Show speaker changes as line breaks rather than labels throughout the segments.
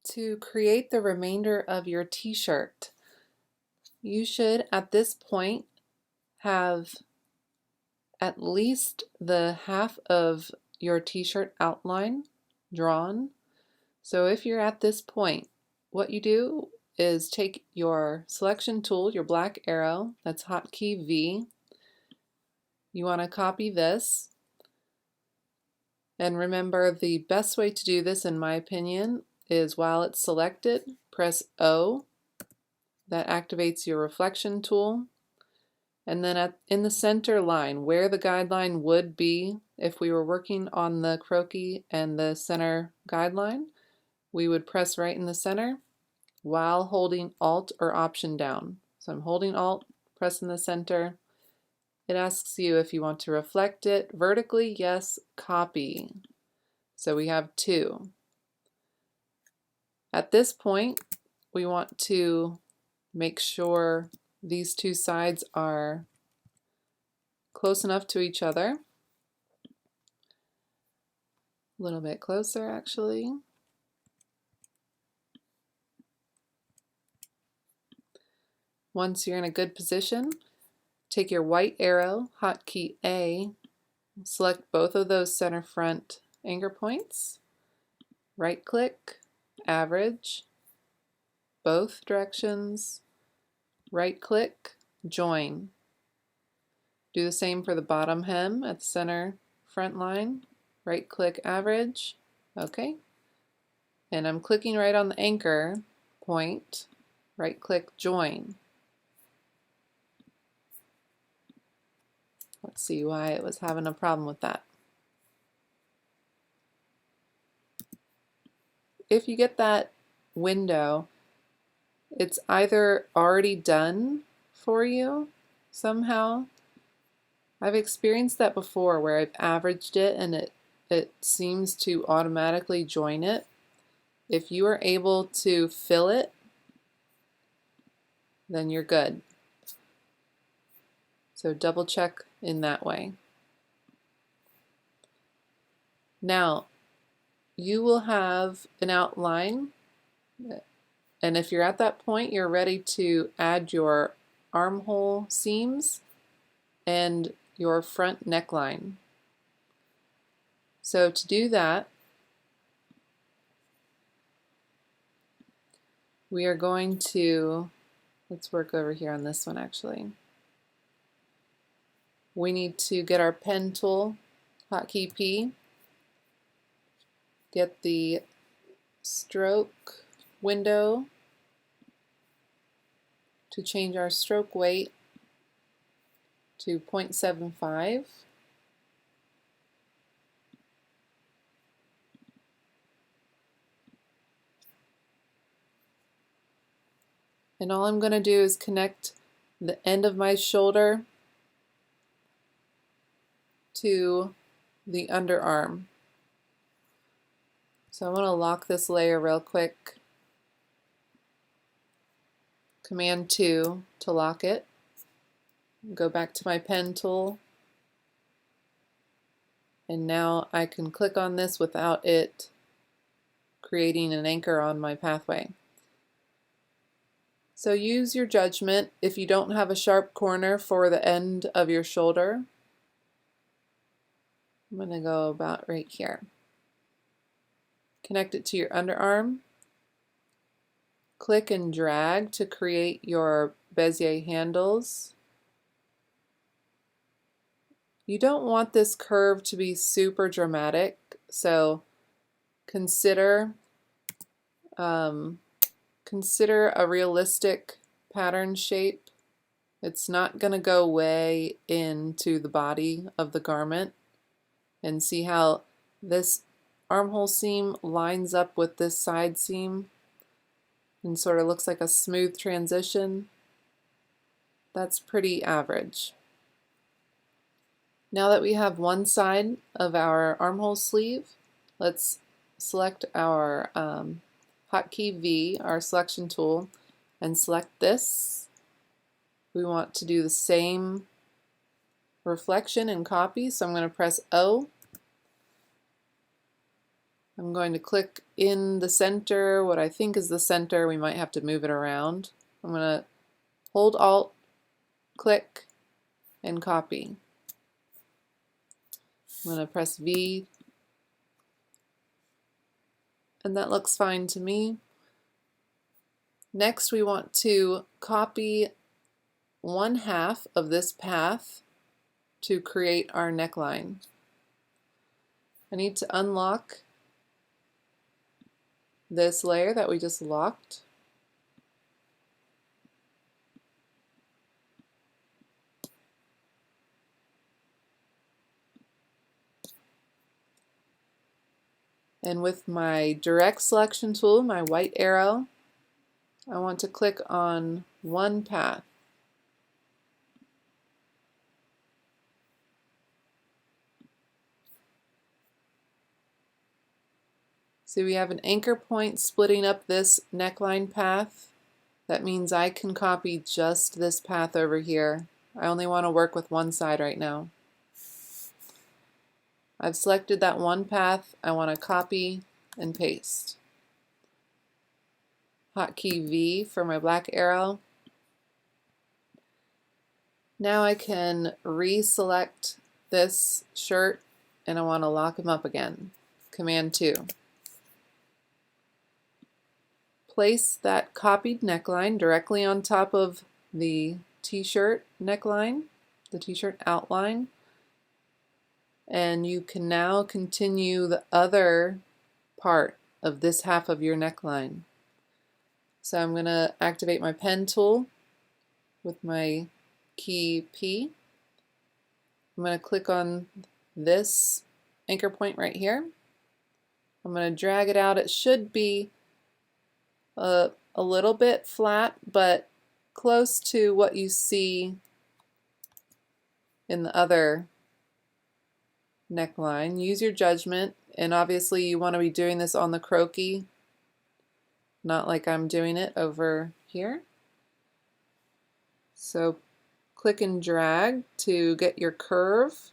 To create the remainder of your t-shirt, you should at this point have at least the half of your t-shirt outline drawn. So if you're at this point, what you do is take your selection tool, your black arrow, that's hotkey V. You want to copy this. And remember, the best way to do this, in my opinion, is while it's selected, press O. That activates your reflection tool. And then in the center line, where the guideline would be if we were working on the croquis and the center guideline, we would press right in the center while holding Alt or Option down. So I'm holding Alt, pressing the center. It asks you if you want to reflect it vertically. Yes, copy. So we have 2. At this point, we want to make sure these 2 sides are close enough to each other. A little bit closer, actually. Once you're in a good position, take your white arrow, hotkey A, select both of those center front anchor points, right click, average, both directions, right click, join. Do the same for the bottom hem at the center front line, right click, average, okay. And I'm clicking right on the anchor point, right click, join. Let's see why it was having a problem with that. If you get that window, it's either already done for you somehow. I've experienced that before where I've averaged it and it seems to automatically join it. If you are able to fill it, then you're good. So double check in that way. Now, you will have an outline, and if you're at that point, you're ready to add your armhole seams and your front neckline. So to do that, we are going to, let's work over here on this one actually. We need to get our pen tool, hotkey P, get the stroke window to change our stroke weight to 0.75. And all I'm going to do is connect the end of my shoulder to the underarm. So I want to lock this layer real quick. Command 2 to lock it. Go back to my pen tool. And now I can click on this without it creating an anchor on my pathway. So use your judgment. If you don't have a sharp corner for the end of your shoulder, I'm going to go about right here. Connect it to your underarm. Click and drag to create your Bezier handles. You don't want this curve to be super dramatic, so consider a realistic pattern shape. It's not going to go way into the body of the garment. And see how this armhole seam lines up with this side seam and sort of looks like a smooth transition. That's pretty average. Now that we have one side of our armhole sleeve, let's select our hotkey V, our selection tool, and select this. We want to do the same reflection and copy, so I'm going to press O. I'm going to click in the center, what I think is the center. We might have to move it around. I'm going to hold Alt, click, and copy. I'm going to press V, and that looks fine to me. Next, we want to copy 1/2 of this path to create our neckline. I need to unlock this layer that we just locked. And with my direct selection tool, my white arrow, I want to click on one path. So we have an anchor point splitting up this neckline path. That means I can copy just this path over here. I only want to work with one side right now. I've selected that one path. I want to copy and paste. Hotkey V for my black arrow. Now I can reselect this shirt and I want to lock them up again. Command 2. Place that copied neckline directly on top of the t-shirt neckline, the t-shirt outline, and you can now continue the other part of this half of your neckline. So I'm going to activate my pen tool with my key P. I'm going to click on this anchor point right here. I'm going to drag it out. It should be a little bit flat, but close to what you see in the other neckline. Use your judgment, and obviously you want to be doing this on the croquis, not like I'm doing it over here. So click and drag to get your curve.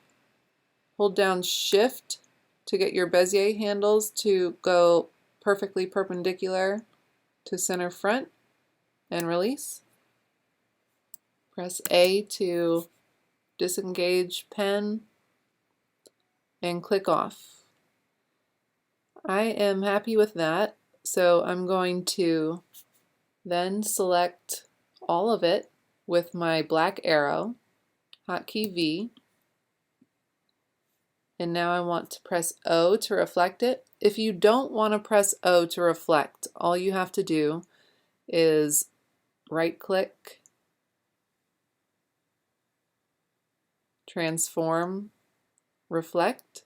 Hold down Shift to get your Bezier handles to go perfectly perpendicular to center front, and release. Press A to disengage pen and click off. I am happy with that, so I'm going to then select all of it with my black arrow, hotkey V, and now I want to press O to reflect it. If you don't want to press O to reflect, all you have to do is right click, transform, reflect,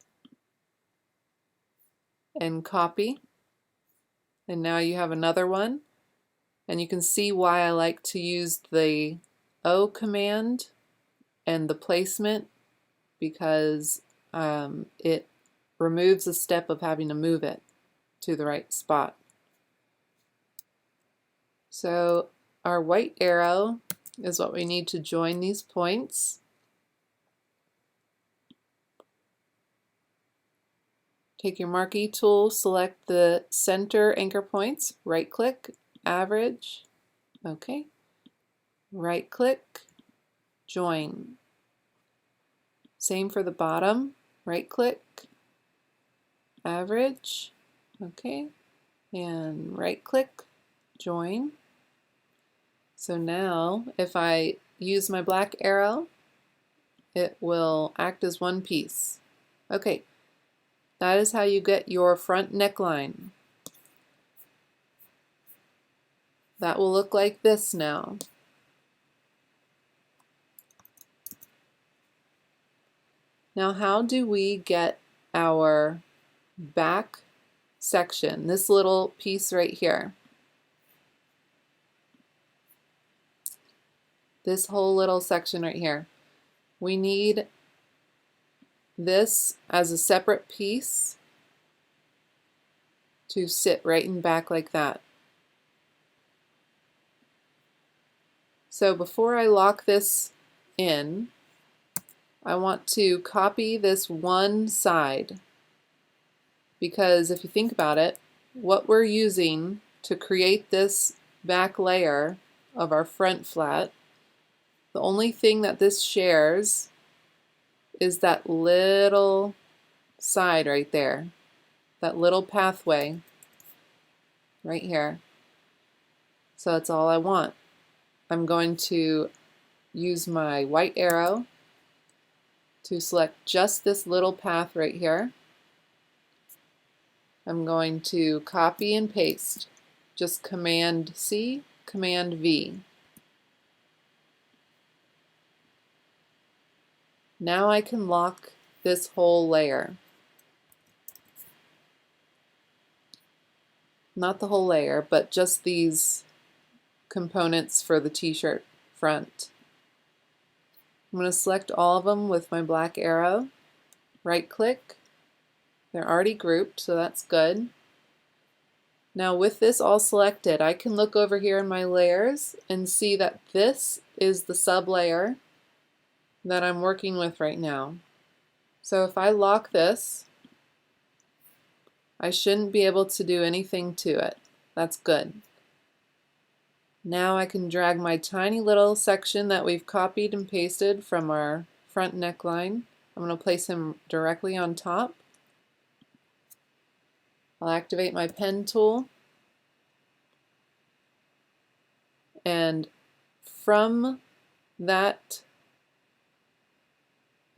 and copy. And now you have another one, and you can see why I like to use the O command and the placement, because it removes a step of having to move it to the right spot. So our white arrow is what we need to join these points. Take your marquee tool, select the center anchor points, right click, average, okay, right click, join. Same for the bottom, right click, average, okay, and right click, join. So now if I use my black arrow, it will act as one piece. Okay, that is how you get your front neckline. That will look like this now. Now how do we get our back section, this little piece right here? This whole little section right here. We need this as a separate piece to sit right in back like that. So before I lock this in, I want to copy this one side. because if you think about it, what we're using to create this back layer of our front flat, the only thing that this shares is that little side right there, that little pathway right here. So that's all I want. I'm going to use my white arrow to select just this little path right here. I'm going to copy and paste, just Command C, Command V. Now I can lock this whole layer. Not the whole layer, but just these components for the t-shirt front. I'm going to select all of them with my black arrow, right click. They're already grouped, so that's good. Now with this all selected, I can look over here in my layers and see that this is the sub layer that I'm working with right now. So if I lock this, I shouldn't be able to do anything to it. That's good. Now I can drag my tiny little section that we've copied and pasted from our front neckline. I'm going to place him directly on top. I'll activate my pen tool, and from that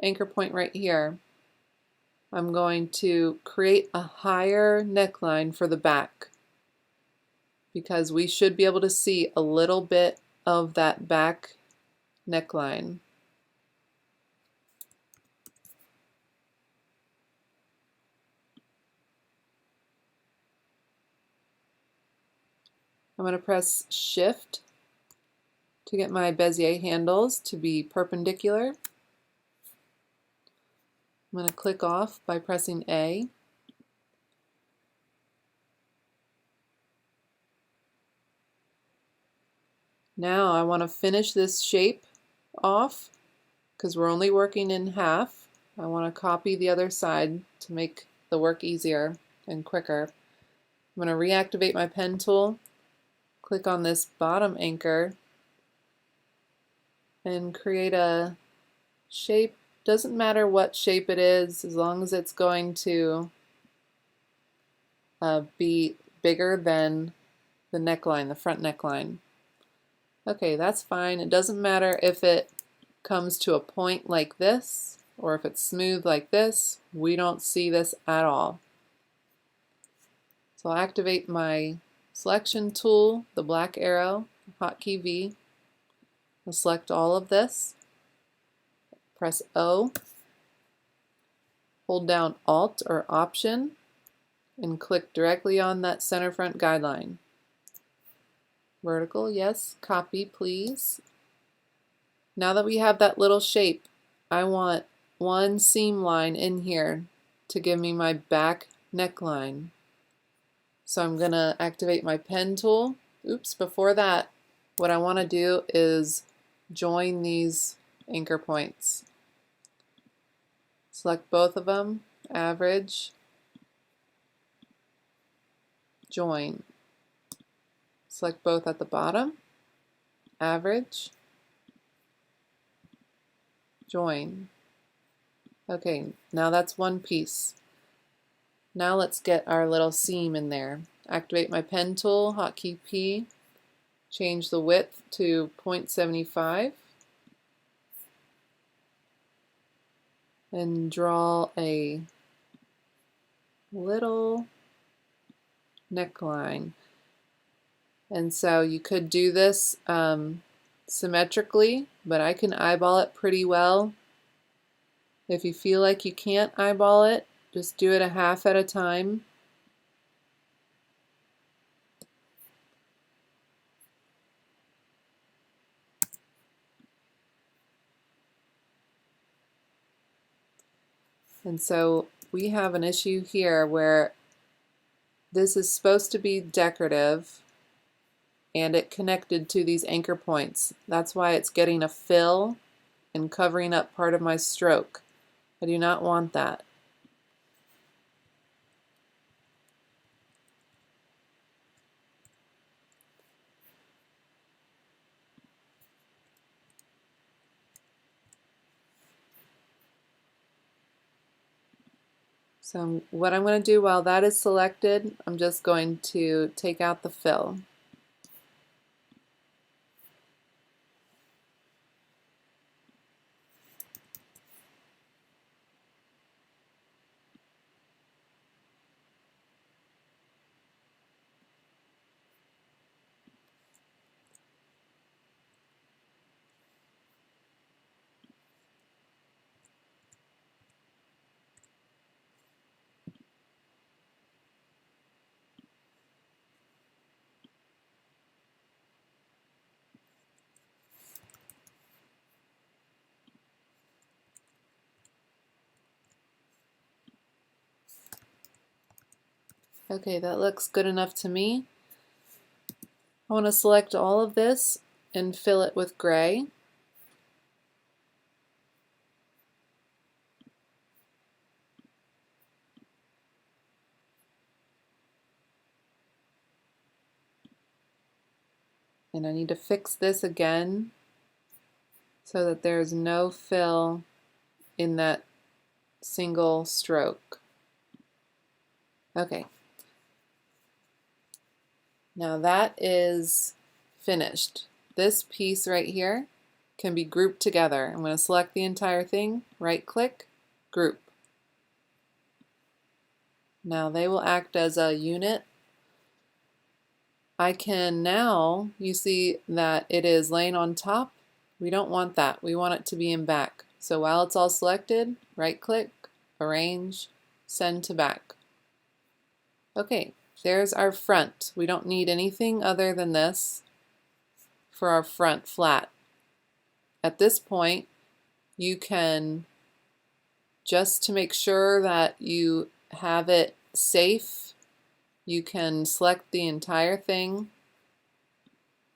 anchor point right here, I'm going to create a higher neckline for the back, because we should be able to see a little bit of that back neckline. I'm going to press Shift to get my Bezier handles to be perpendicular. I'm going to click off by pressing A. Now I want to finish this shape off because we're only working in half. I want to copy the other side to make the work easier and quicker. I'm going to reactivate my pen tool, click on this bottom anchor, and create a shape. Doesn't matter what shape it is, as long as it's going to be bigger than the neckline, the front neckline. Okay, that's fine. It doesn't matter if it comes to a point like this or if it's smooth like this. We don't see this at all. So I'll activate my selection tool, the black arrow, hotkey V. I'll select all of this, press O, hold down Alt or Option, and click directly on that center front guideline. Vertical, yes. Copy, please. Now that we have that little shape, I want one seam line in here to give me my back neckline. So I'm going to activate my pen tool. Oops, before that, what I want to do is join these anchor points. Select both of them, average, join. Select both at the bottom, average, join. Okay, now that's one piece. Now let's get our little seam in there. Activate my pen tool, hotkey P, change the width to 0.75, and draw a little neckline. And so you could do this symmetrically, but I can eyeball it pretty well. If you feel like you can't eyeball it, just do it a half at a time. And so we have an issue here where this is supposed to be decorative and it connected to these anchor points. That's why it's getting a fill and covering up part of my stroke. I do not want that. So what I'm going to do while that is selected, I'm just going to take out the fill. Okay, that looks good enough to me. I want to select all of this and fill it with gray. And I need to fix this again so that there's no fill in that single stroke. Okay. Now that is finished. This piece right here can be grouped together. I'm going to select the entire thing, right click, group. Now they will act as a unit. I can now, you see that it is laying on top. We don't want that. We want it to be in back. So while it's all selected, right click, arrange, send to back. Okay, there's our front. We don't need anything other than this for our front flat. At this point, you can, just to make sure that you have it safe, you can select the entire thing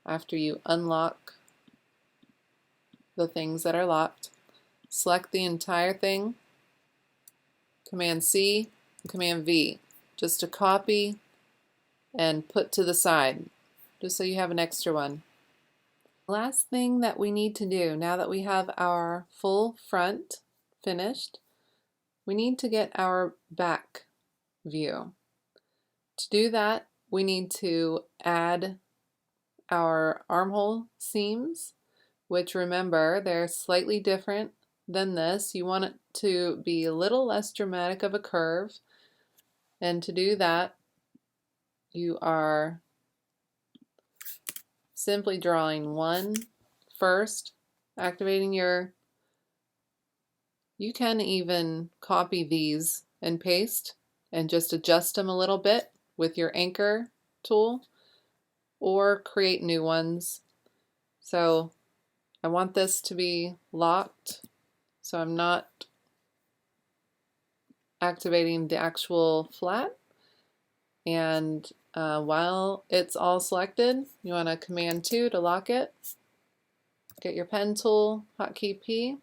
after you unlock the things that are locked. Select the entire thing, Command C, Command V, just to copy and put to the side, just so you have an extra one. Last thing that we need to do, now that we have our full front finished, we need to get our back view. To do that, we need to add our armhole seams, which, remember, they're slightly different than this. You want it to be a little less dramatic of a curve, and to do that, you are simply drawing one first, activating your, you can even copy these and paste and just adjust them a little bit with your anchor tool, or create new ones. So I want this to be locked, so I'm not activating the actual flat. And while it's all selected, you want to Command 2 to lock it. Get your pen tool, hotkey P.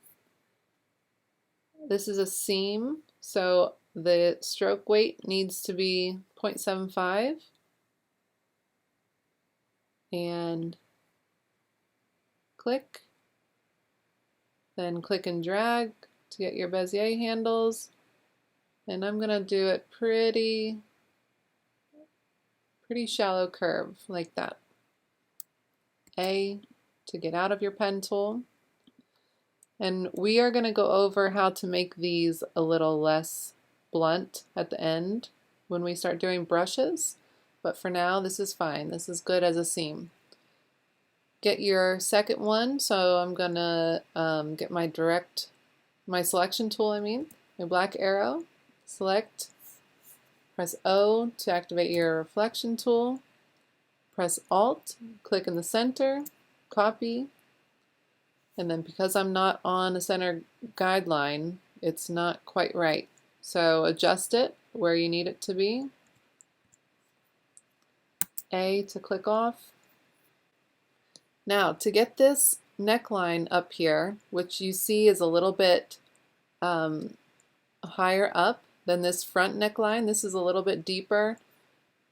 This is a seam, so the stroke weight needs to be 0.75. And click. Then click and drag to get your Bezier handles. And I'm going to do it pretty shallow curve like that. A to get out of your pen tool. And we are going to go over how to make these a little less blunt at the end when we start doing brushes. But for now, this is fine. This is good as a seam. Get your second one. So I'm going to get my selection tool, my black arrow. Select, press O to activate your reflection tool. Press Alt, click in the center, copy, and then because I'm not on a center guideline, it's not quite right. So adjust it where you need it to be. A to click off. Now to get this neckline up here, which you see is a little bit higher up than this front neckline, this is a little bit deeper.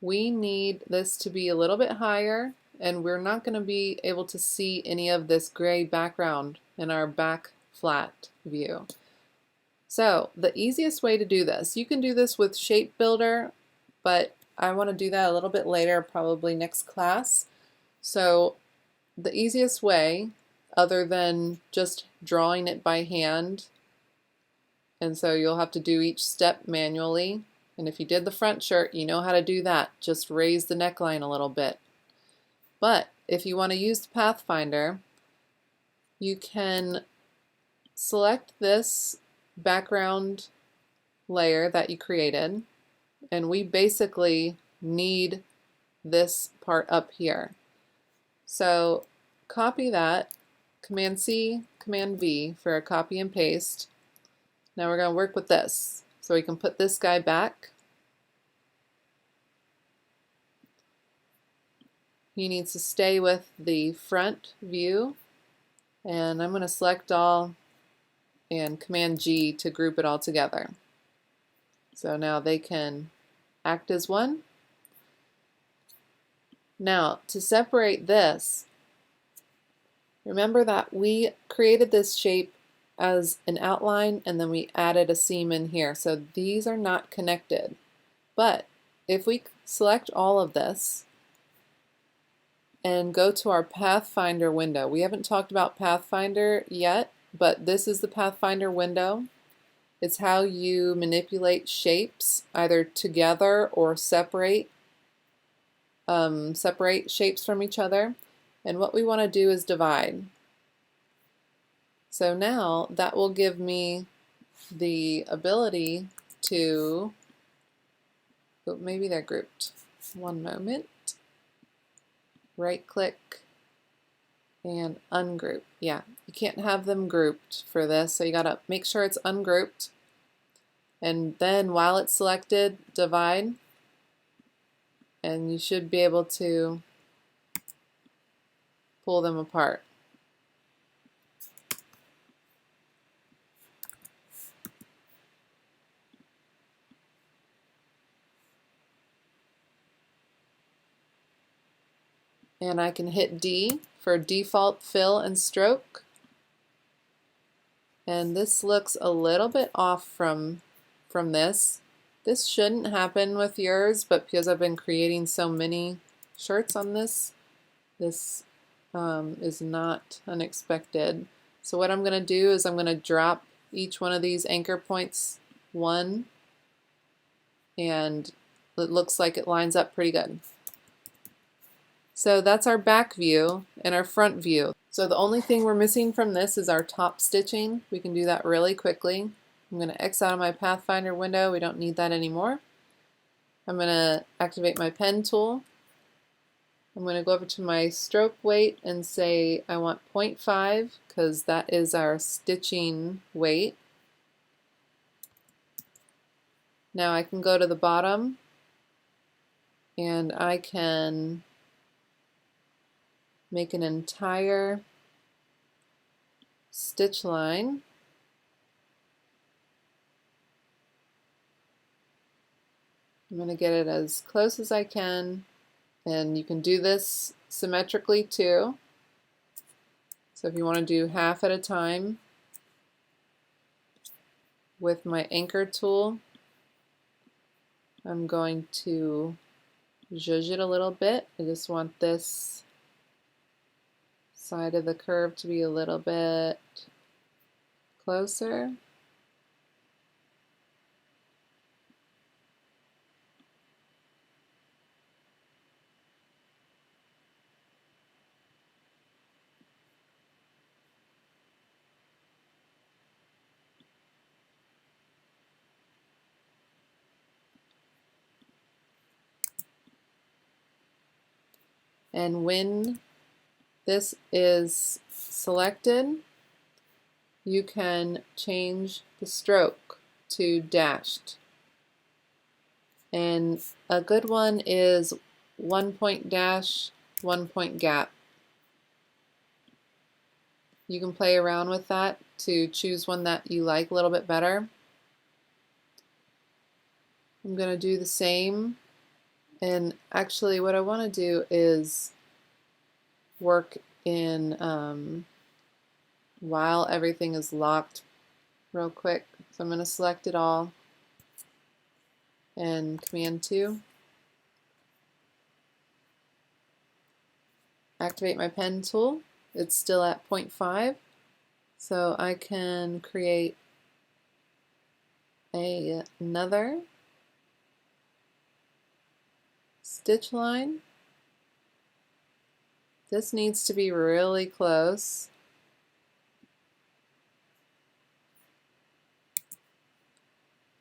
We need this to be a little bit higher, and we're not going to be able to see any of this gray background in our back flat view. So the easiest way to do this, you can do this with Shape Builder, but I want to do that a little bit later, probably next class. So the easiest way, other than just drawing it by hand, and so you'll have to do each step manually, and if you did the front shirt, you know how to do that. Just raise the neckline a little bit. But if you want to use the Pathfinder, you can select this background layer that you created, and we basically need this part up here. So copy that, Command C, Command V for a copy and paste. Now we're going to work with this. So we can put this guy back. He needs to stay with the front view, and I'm going to select all and Command G to group it all together. So now they can act as one. Now to separate this, remember that we created this shape as an outline and then we added a seam in here. So these are not connected. But if we select all of this and go to our Pathfinder window, we haven't talked about Pathfinder yet, but this is the Pathfinder window. It's how you manipulate shapes either together or separate shapes from each other. And what we want to do is divide. So now that will give me the ability to, oh, maybe they're grouped. One moment. Right click and ungroup. Yeah, you can't have them grouped for this, so you gotta make sure it's ungrouped. And then while it's selected, divide, and you should be able to pull them apart. And I can hit D for default fill and stroke. And this looks a little bit off from this. This shouldn't happen with yours, but because I've been creating so many shirts on this, this is not unexpected. So what I'm going to do is I'm going to drop each one of these anchor points one, and it looks like it lines up pretty good. So that's our back view and our front view. So the only thing we're missing from this is our top stitching. We can do that really quickly. I'm going to X out of my Pathfinder window. We don't need that anymore. I'm going to activate my pen tool. I'm going to go over to my stroke weight and say I want 0.5 because that is our stitching weight. Now I can go to the bottom and I can make an entire stitch line. I'm going to get it as close as I can, and you can do this symmetrically too. So if you want to do half at a time with my anchor tool, I'm going to zhuzh it a little bit. I just want this side of the curve to be a little bit closer. And when this is selected, you can change the stroke to dashed. And a good one is 1 point dash, 1 point gap. You can play around with that to choose one that you like a little bit better. I'm going to do the same. And actually what I want to do is work in while everything is locked real quick. So I'm going to select it all and Command 2. Activate my pen tool. It's still at 0.5, so I can create another stitch line. This needs to be really close.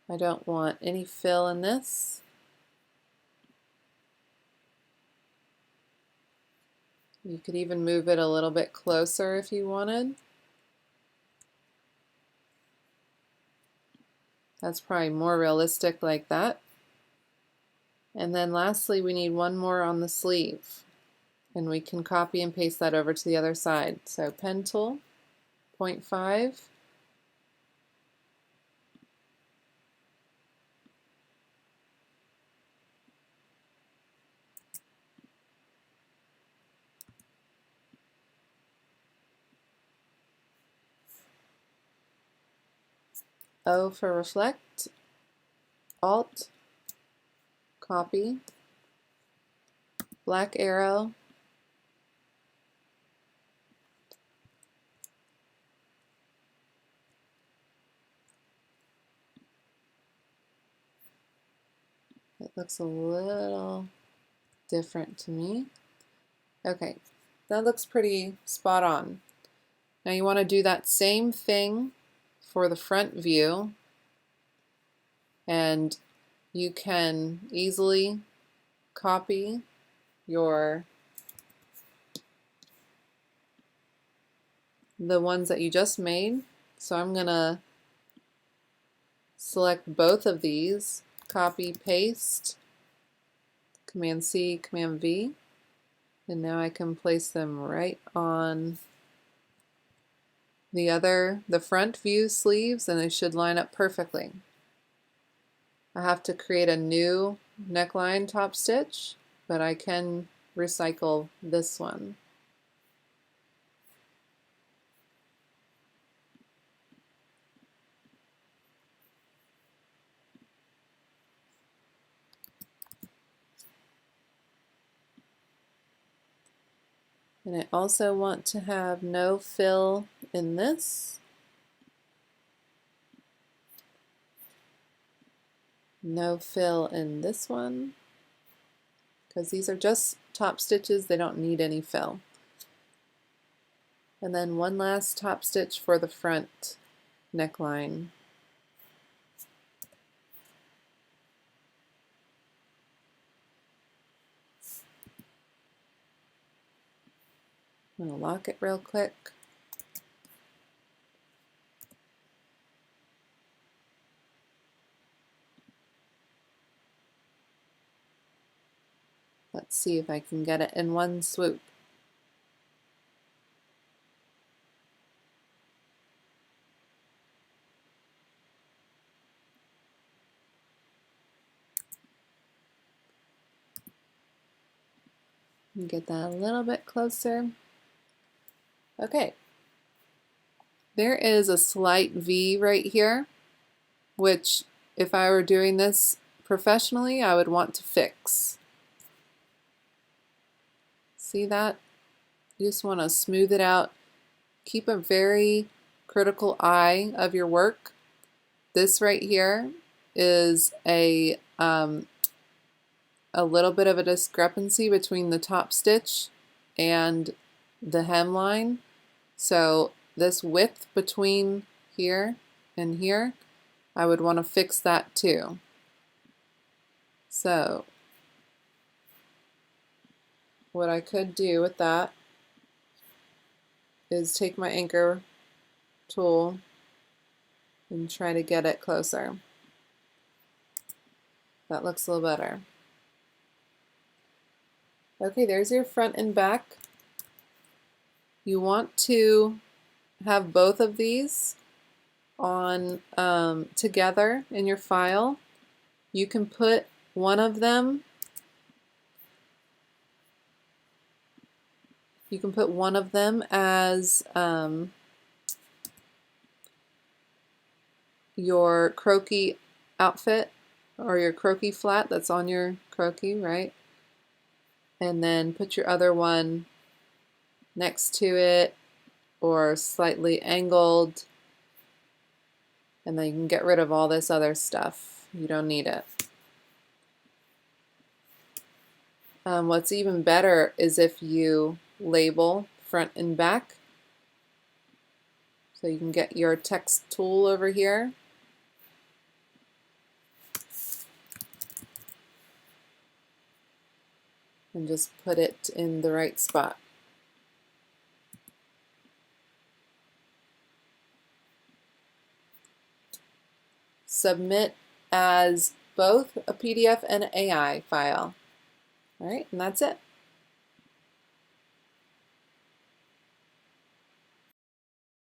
I don't want any fill in this. You could even move it a little bit closer if you wanted. That's probably more realistic like that. And then lastly, we need one more on the sleeve. And we can copy and paste that over to the other side. So pen tool, 0.5. O for reflect, Alt, copy, black arrow, it looks a little different to me. Okay, that looks pretty spot on. Now you want to do that same thing for the front view, and you can easily copy the ones that you just made. So I'm gonna select both of these, copy, paste, Command C, Command V, and now I can place them right on the front view sleeves, and they should line up perfectly. I have to create a new neckline top stitch, but I can recycle this one. And I also want to have no fill in this. No fill in this one, because these are just top stitches, they don't need any fill. And then one last top stitch for the front neckline. I'm going to lock it real quick. Let's see if I can get it in one swoop. Get that a little bit closer. Okay. There is a slight V right here, which if I were doing this professionally, I would want to fix. See that? You just want to smooth it out. Keep a very critical eye of your work. This right here is a little bit of a discrepancy between the top stitch and the hemline. So this width between here and here, I would want to fix that too. So what I could do with that is take my anchor tool and try to get it closer. That looks a little better. Okay, there's your front and back. You want to have both of these on together in your file. You can put one of them as your croquis outfit or your croquis flat that's on your croquis, right? And then put your other one next to it or slightly angled, and then you can get rid of all this other stuff. You don't need it. What's even better is if you label front and back. So you can get your text tool over here. And just put it in the right spot. Submit as both a PDF and an AI file. All right, and that's it.